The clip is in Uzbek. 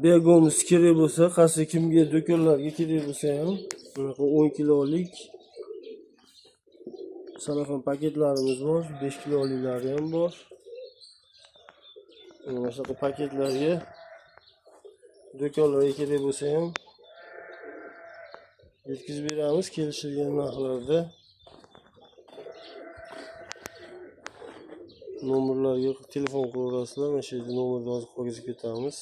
Begomuz kerak bo'lsa, qaysi kimga do'konlarga kerak bo'lsa ham, bunaqa 10 kilolik salofan paketlarimiz bor, 5 kiloliklari ham bor. Mana shunaqa paketlarga do'konlarga kerak bo'lsa ham yetkazib beramiz kelishilgan narxlarda. Nomerlarga telefon qilaverasizlar, mana shu yerda nomerni hozir qoldirib ketamiz.